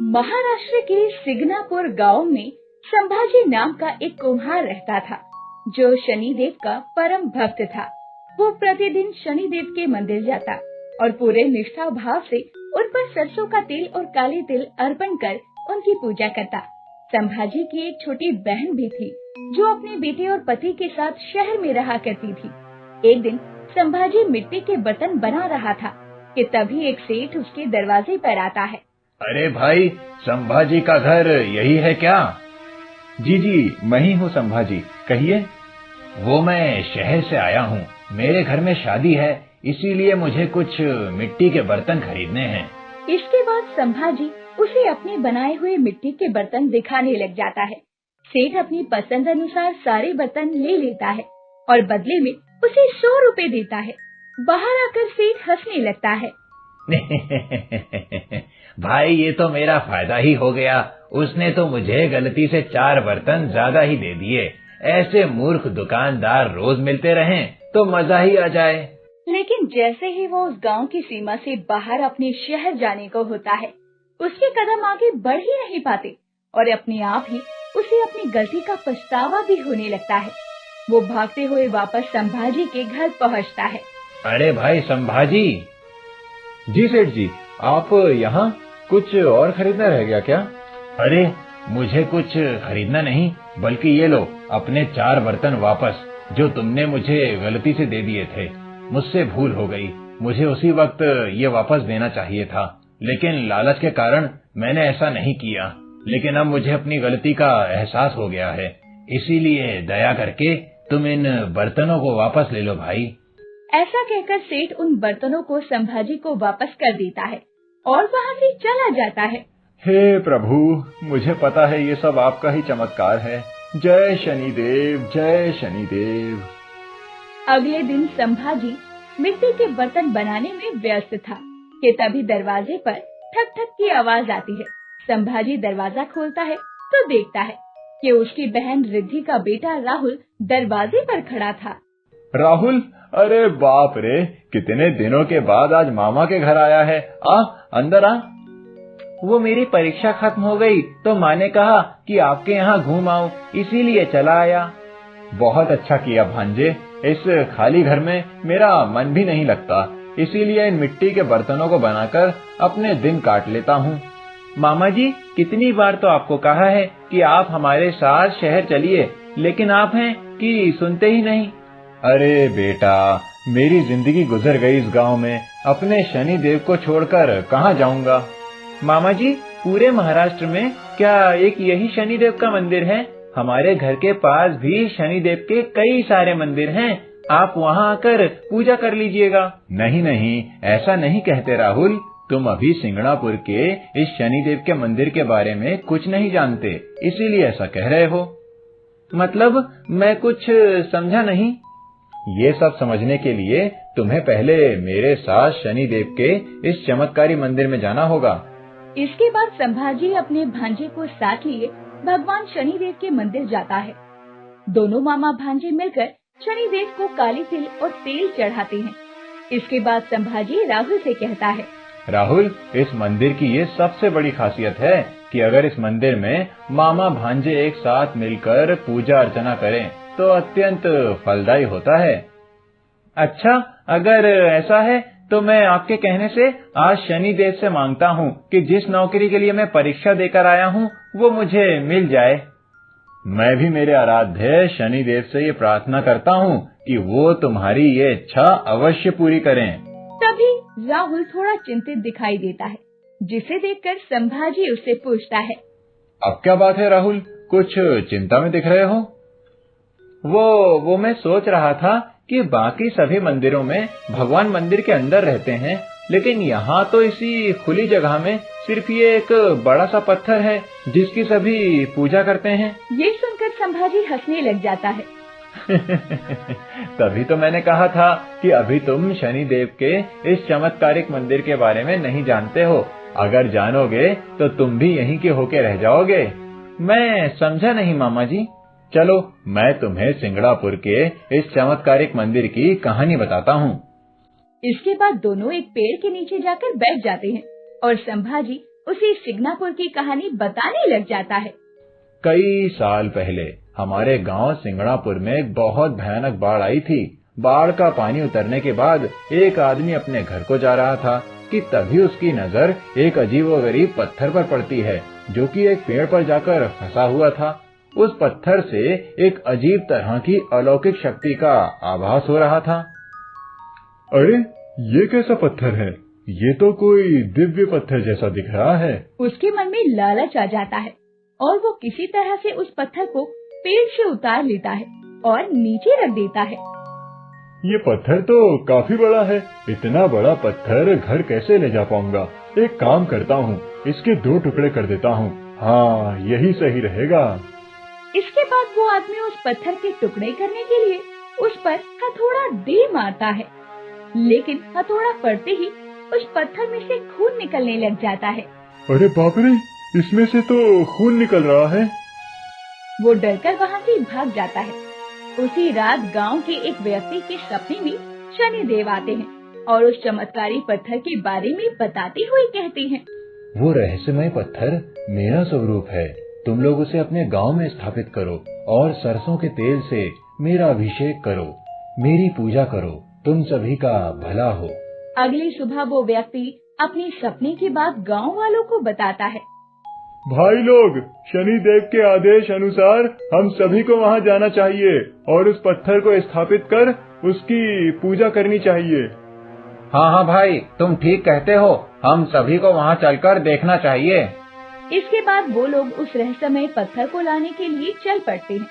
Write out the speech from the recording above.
महाराष्ट्र के सिग्नापुर गांव में संभाजी नाम का एक कुम्हार रहता था, जो शनिदेव का परम भक्त था। वो प्रतिदिन शनिदेव के मंदिर जाता और पूरे निष्ठा भाव से उन पर सरसों का तेल और काले तिल अर्पण कर उनकी पूजा करता। संभाजी की एक छोटी बहन भी थी, जो अपने बेटे और पति के साथ शहर में रहा करती थी। एक दिन संभाजी मिट्टी के बर्तन बना रहा था कि तभी एक सेठ उसके दरवाजे पर आता है। अरे भाई, संभाजी का घर यही है क्या? जी, मैं ही हूँ संभाजी, कहिए। वो मैं शहर से आया हूँ, मेरे घर में शादी है, इसीलिए मुझे कुछ मिट्टी के बर्तन खरीदने हैं। इसके बाद संभाजी उसे अपने बनाए हुए मिट्टी के बर्तन दिखाने लग जाता है। सेठ अपनी पसंद अनुसार सारे बर्तन ले लेता है और बदले में उसे 100 रुपए देता है। बाहर आकर सेठ हंसने लगता है। भाई, ये तो मेरा फायदा ही हो गया। उसने तो मुझे गलती से 4 बर्तन ज्यादा ही दे दिए। ऐसे मूर्ख दुकानदार रोज मिलते रहें तो मजा ही आ जाए। लेकिन जैसे ही वो उस गांव की सीमा से बाहर अपने शहर जाने को होता है, उसके कदम आगे बढ़ ही नहीं पाते और अपने आप ही उसे अपनी गलती का पछतावा भी होने लगता है। वो भागते हुए वापस संभाजी के घर पहुंचता है। अरे भाई संभाजी। जी सेठ जी, आप यहाँ कुछ और खरीदना रह गया क्या? अरे मुझे कुछ खरीदना नहीं, बल्कि ये लो अपने 4 बर्तन वापस, जो तुमने मुझे गलती से दे दिए थे। मुझसे भूल हो गई, मुझे उसी वक्त ये वापस देना चाहिए था, लेकिन लालच के कारण मैंने ऐसा नहीं किया। लेकिन अब मुझे अपनी गलती का एहसास हो गया है, इसीलिए दया करके तुम इन बर्तनों को वापस ले लो भाई। ऐसा कहकर सेठ उन बर्तनों को संभाजी को वापस कर देता है और वहाँ से चला जाता है। हे प्रभु, मुझे पता है ये सब आपका ही चमत्कार है। जय शनिदेव, जय शनिदेव। अगले दिन संभाजी मिट्टी के बर्तन बनाने में व्यस्त था कि तभी दरवाजे पर ठक ठक की आवाज आती है। संभाजी दरवाजा खोलता है तो देखता है कि उसकी बहन रिद्धि का बेटा राहुल दरवाजे पर खड़ा था। राहुल, अरे बाप रे, कितने दिनों के बाद आज मामा के घर आया है। अंदर आ। वो मेरी परीक्षा खत्म हो गई तो माँ ने कहा कि आपके यहाँ घूम आऊं, इसीलिए चला आया। बहुत अच्छा किया भांजे, इस खाली घर में मेरा मन भी नहीं लगता, इसीलिए इन मिट्टी के बर्तनों को बनाकर अपने दिन काट लेता हूँ। मामा जी, कितनी बार तो आपको कहा है कि आप हमारे साथ शहर चलिए, लेकिन आप हैं कि सुनते ही नहीं। अरे बेटा, मेरी जिंदगी गुजर गई इस गांव में, अपने शनिदेव को छोड़कर कहाँ जाऊंगा। मामा जी, पूरे महाराष्ट्र में क्या एक यही शनिदेव का मंदिर है? हमारे घर के पास भी शनिदेव के कई सारे मंदिर हैं, आप वहाँ आकर पूजा कर लीजिएगा। नहीं, ऐसा नहीं कहते राहुल, तुम अभी सिंगणापुर के इस शनिदेव के मंदिर के बारे में कुछ नहीं जानते, इसीलिए ऐसा कह रहे हो। मतलब मैं कुछ समझा नहीं। ये सब समझने के लिए तुम्हें पहले मेरे साथ शनिदेव के इस चमत्कारी मंदिर में जाना होगा। इसके बाद संभाजी अपने भांजे को साथ लिए भगवान शनिदेव के मंदिर जाता है। दोनों मामा भांजे मिलकर शनिदेव को काली तिल और तेल चढ़ाते हैं। इसके बाद संभाजी राहुल से कहता है, राहुल, इस मंदिर की ये सबसे बड़ी खासियत है कि अगर इस मंदिर में मामा भांजे एक साथ मिलकर पूजा अर्चना करें तो अत्यंत फलदायी होता है। अच्छा, अगर ऐसा है तो मैं आपके कहने से आज शनिदेव से मांगता हूँ कि जिस नौकरी के लिए मैं परीक्षा देकर आया हूँ वो मुझे मिल जाए। मैं भी मेरे आराध्य शनिदेव से ये प्रार्थना करता हूँ कि वो तुम्हारी ये इच्छा अवश्य पूरी करें। तभी राहुल थोड़ा चिंतित दिखाई देता है, जिसे देखकर संभाजी उससे पूछता है, अब क्या बात है राहुल, कुछ चिंता में दिख रहे हो? वो मैं सोच रहा था कि बाकी सभी मंदिरों में भगवान मंदिर के अंदर रहते हैं, लेकिन यहाँ तो इसी खुली जगह में सिर्फ ये एक बड़ा सा पत्थर है जिसकी सभी पूजा करते हैं। ये सुनकर संभाजी हंसने लग जाता है। तभी तो मैंने कहा था कि अभी तुम शनिदेव के इस चमत्कारिक मंदिर के बारे में नहीं जानते हो। अगर जानोगे तो तुम भी यहीं के होके रह जाओगे। मैं समझा नहीं मामा जी। चलो, मैं तुम्हें सिंगड़ापुर के इस चमत्कारिक मंदिर की कहानी बताता हूँ। इसके बाद दोनों एक पेड़ के नीचे जाकर बैठ जाते हैं और संभाजी उसे सिग्नापुर की कहानी बताने लग जाता है। कई साल पहले हमारे गांव सिंगणापुर में एक बहुत भयानक बाढ़ आई थी। बाढ़ का पानी उतरने के बाद एक आदमी अपने घर को जा रहा था कि तभी उसकी नजर एक अजीबोगरीब पत्थर पर पड़ती है, जो कि एक पेड़ पर जाकर फंसा हुआ था। उस पत्थर से एक अजीब तरह की अलौकिक शक्ति का आभास हो रहा था। अरे, ये कैसा पत्थर है? ये तो कोई दिव्य पत्थर जैसा दिख रहा है। उसके मन में लालच आ जाता है और वो किसी तरह से उस पत्थर को पेड़ से उतार लेता है और नीचे रख देता है। ये पत्थर तो काफी बड़ा है। इतना बड़ा पत्थर घर कैसे ले जा पाऊंगा? एक काम करता हूँ, इसके 2 टुकड़े कर देता हूँ। हाँ, यही सही रहेगा। इसके बाद वो आदमी उस पत्थर के टुकड़े करने के लिए उस पर हथौड़ा दे मारता है, लेकिन हथौड़ा पड़ते ही उस पत्थर में से खून निकलने लग जाता है। अरे बाप रे, इसमें से तो खून निकल रहा है। वो डरकर वहाँ से भाग जाता है। उसी रात गांव के एक व्यक्ति के सपने में शनिदेव आते हैं और उस चमत्कारी पत्थर के बारे में बताते हुए कहते हैं, वो रहस्यमय पत्थर मेरा स्वरूप है। तुम लोग उसे अपने गांव में स्थापित करो और सरसों के तेल से मेरा अभिषेक करो, मेरी पूजा करो, तुम सभी का भला हो। अगली सुबह वो व्यक्ति अपने सपने की बात गांव वालों को बताता है। भाई लोग, शनिदेव के आदेश अनुसार हम सभी को वहाँ जाना चाहिए और उस पत्थर को स्थापित कर उसकी पूजा करनी चाहिए। हाँ भाई, तुम ठीक कहते हो। हम सभी को वहाँ चलकर देखना चाहिए। इसके बाद वो लोग उस रहस्यमय पत्थर को लाने के लिए चल पड़ते हैं।